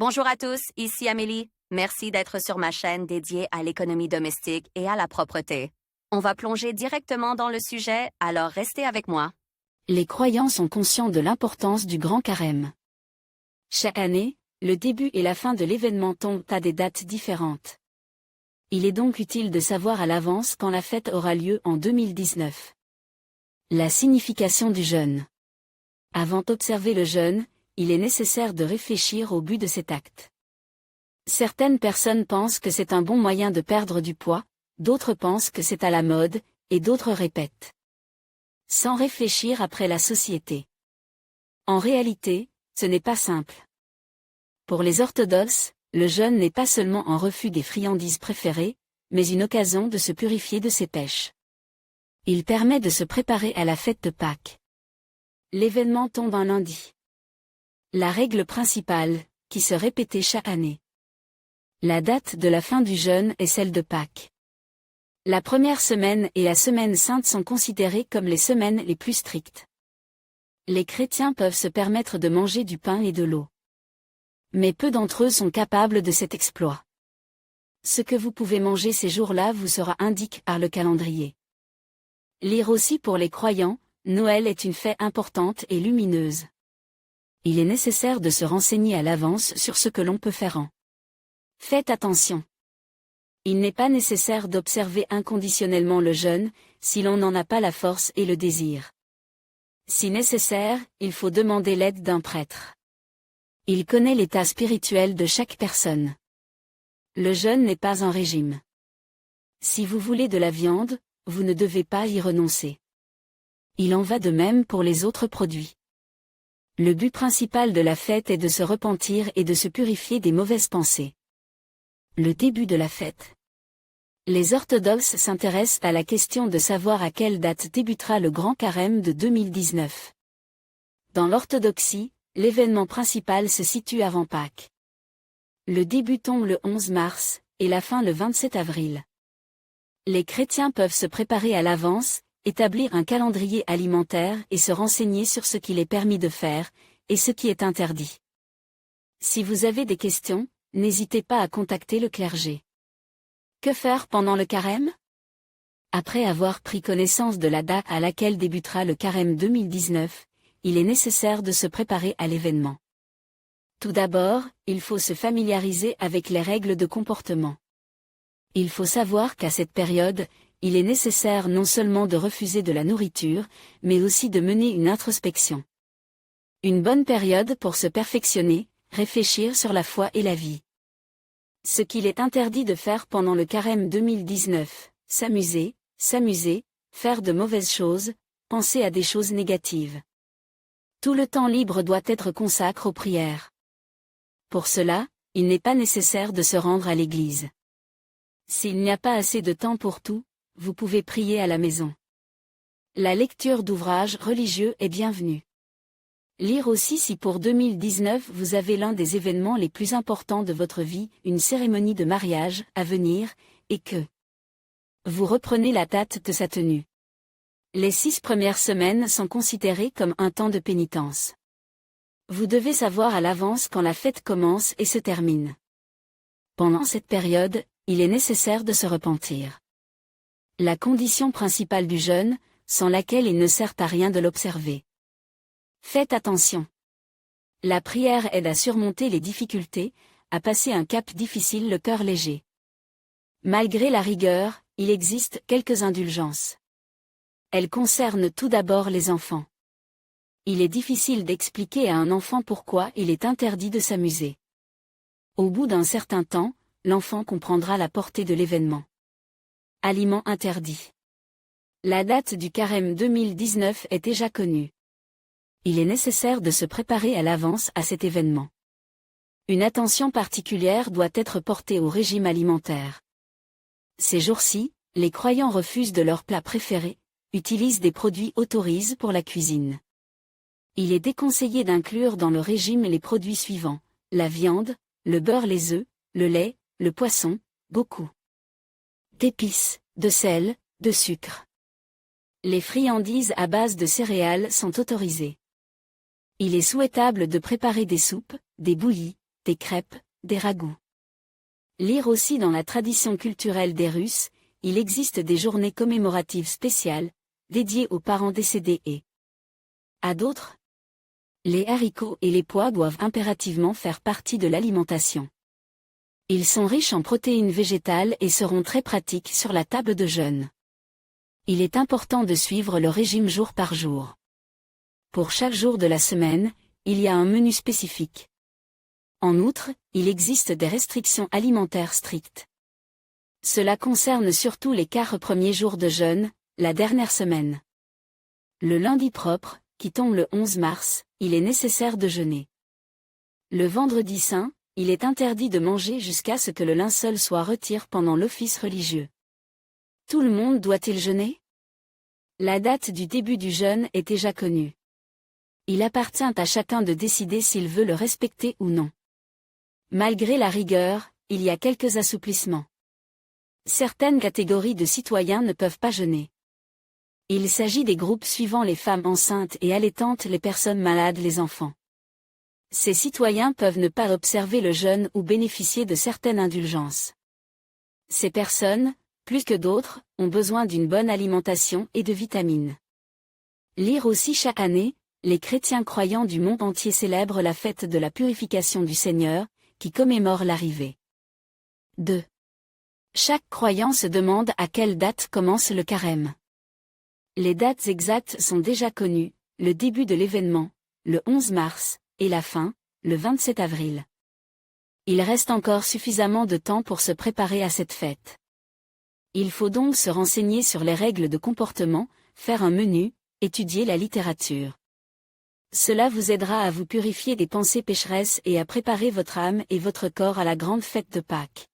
Bonjour à tous, ici Amélie. Merci d'être sur ma chaîne dédiée à l'économie domestique et à la propreté. On va plonger directement dans le sujet, alors restez avec moi. Les croyants sont conscients de l'importance du Grand Carême. Chaque année, le début et la fin de l'événement tombent à des dates différentes. Il est donc utile de savoir à l'avance quand la fête aura lieu en 2019. La signification du jeûne. Avant d'observer le jeûne, il est nécessaire de réfléchir au but de cet acte. Certaines personnes pensent que c'est un bon moyen de perdre du poids, d'autres pensent que c'est à la mode, et d'autres répètent. Sans réfléchir après la société. En réalité, ce n'est pas simple. Pour les orthodoxes, le jeûne n'est pas seulement un refus des friandises préférées, mais une occasion de se purifier de ses pêches. Il permet de se préparer à la fête de Pâques. L'événement tombe un lundi. La règle principale, qui se répétait chaque année. La date de la fin du jeûne est celle de Pâques. La première semaine et la semaine sainte sont considérées comme les semaines les plus strictes. Les chrétiens peuvent se permettre de manger du pain et de l'eau. Mais peu d'entre eux sont capables de cet exploit. Ce que vous pouvez manger ces jours-là vous sera indiqué par le calendrier. Lire aussi pour les croyants, Noël est une fête importante et lumineuse. Il est nécessaire de se renseigner à l'avance sur ce que l'on peut faire en. Faites attention. Il n'est pas nécessaire d'observer inconditionnellement le jeûne, si l'on n'en a pas la force et le désir. Si nécessaire, il faut demander l'aide d'un prêtre. Il connaît l'état spirituel de chaque personne. Le jeûne n'est pas un régime. Si vous voulez de la viande, vous ne devez pas y renoncer. Il en va de même pour les autres produits. Le but principal de la fête est de se repentir et de se purifier des mauvaises pensées. Le début de la fête. Les orthodoxes s'intéressent à la question de savoir à quelle date débutera le Grand Carême de 2019. Dans l'orthodoxie, l'événement principal se situe avant Pâques. Le début tombe le 11 mars, et la fin le 27 avril. Les chrétiens peuvent se préparer à l'avance, établir un calendrier alimentaire et se renseigner sur ce qu'il est permis de faire, et ce qui est interdit. Si vous avez des questions, n'hésitez pas à contacter le clergé. Que faire pendant le carême? Après avoir pris connaissance de la date à laquelle débutera le carême 2019, il est nécessaire de se préparer à l'événement. Tout d'abord, il faut se familiariser avec les règles de comportement. Il faut savoir qu'à cette période, il est nécessaire non seulement de refuser de la nourriture, mais aussi de mener une introspection. Une bonne période pour se perfectionner, réfléchir sur la foi et la vie. Ce qu'il est interdit de faire pendant le carême 2019, s'amuser, faire de mauvaises choses, penser à des choses négatives. Tout le temps libre doit être consacré aux prières. Pour cela, il n'est pas nécessaire de se rendre à l'église. S'il n'y a pas assez de temps pour tout, vous pouvez prier à la maison. La lecture d'ouvrages religieux est bienvenue. Lire aussi si pour 2019 vous avez l'un des événements les plus importants de votre vie, une cérémonie de mariage, à venir, et que vous reprenez la date de sa tenue. Les 6 premières semaines sont considérées comme un temps de pénitence. Vous devez savoir à l'avance quand la fête commence et se termine. Pendant cette période, il est nécessaire de se repentir. La condition principale du jeûne, sans laquelle il ne sert à rien de l'observer. Faites attention. La prière aide à surmonter les difficultés, à passer un cap difficile le cœur léger. Malgré la rigueur, il existe quelques indulgences. Elles concernent tout d'abord les enfants. Il est difficile d'expliquer à un enfant pourquoi il est interdit de s'amuser. Au bout d'un certain temps, l'enfant comprendra la portée de l'événement. Aliments interdits. La date du carême 2019 est déjà connue. Il est nécessaire de se préparer à l'avance à cet événement. Une attention particulière doit être portée au régime alimentaire. Ces jours-ci, les croyants refusent de leurs plats préférés, utilisent des produits autorisés pour la cuisine. Il est déconseillé d'inclure dans le régime les produits suivants: la viande, le beurre, les œufs, le lait, le poisson, beaucoup d'épices, de sel, de sucre. Les friandises à base de céréales sont autorisées. Il est souhaitable de préparer des soupes, des bouillies, des crêpes, des ragoûts. Lire aussi dans la tradition culturelle des Russes, il existe des journées commémoratives spéciales, dédiées aux parents décédés et à d'autres. Les haricots et les pois doivent impérativement faire partie de l'alimentation. Ils sont riches en protéines végétales et seront très pratiques sur la table de jeûne. Il est important de suivre le régime jour par jour. Pour chaque jour de la semaine, il y a un menu spécifique. En outre, il existe des restrictions alimentaires strictes. Cela concerne surtout les 4 premiers jours de jeûne, la dernière semaine. Le lundi propre, qui tombe le 11 mars, il est nécessaire de jeûner. Le vendredi saint, il est interdit de manger jusqu'à ce que le linceul soit retiré pendant l'office religieux. Tout le monde doit-il jeûner? La date du début du jeûne est déjà connue. Il appartient à chacun de décider s'il veut le respecter ou non. Malgré la rigueur, il y a quelques assouplissements. Certaines catégories de citoyens ne peuvent pas jeûner. Il s'agit des groupes suivant les femmes enceintes et allaitantes, les personnes malades, les enfants. Ces citoyens peuvent ne pas observer le jeûne ou bénéficier de certaines indulgences. Ces personnes, plus que d'autres, ont besoin d'une bonne alimentation et de vitamines. Lire aussi chaque année, les chrétiens croyants du monde entier célèbrent la fête de la purification du Seigneur, qui commémore l'arrivée. 2. Chaque croyant se demande à quelle date commence le carême. Les dates exactes sont déjà connues, le début de l'événement, le 11 mars, et la fin, le 27 avril. Il reste encore suffisamment de temps pour se préparer à cette fête. Il faut donc se renseigner sur les règles de comportement, faire un menu, étudier la littérature. Cela vous aidera à vous purifier des pensées pécheresses et à préparer votre âme et votre corps à la grande fête de Pâques.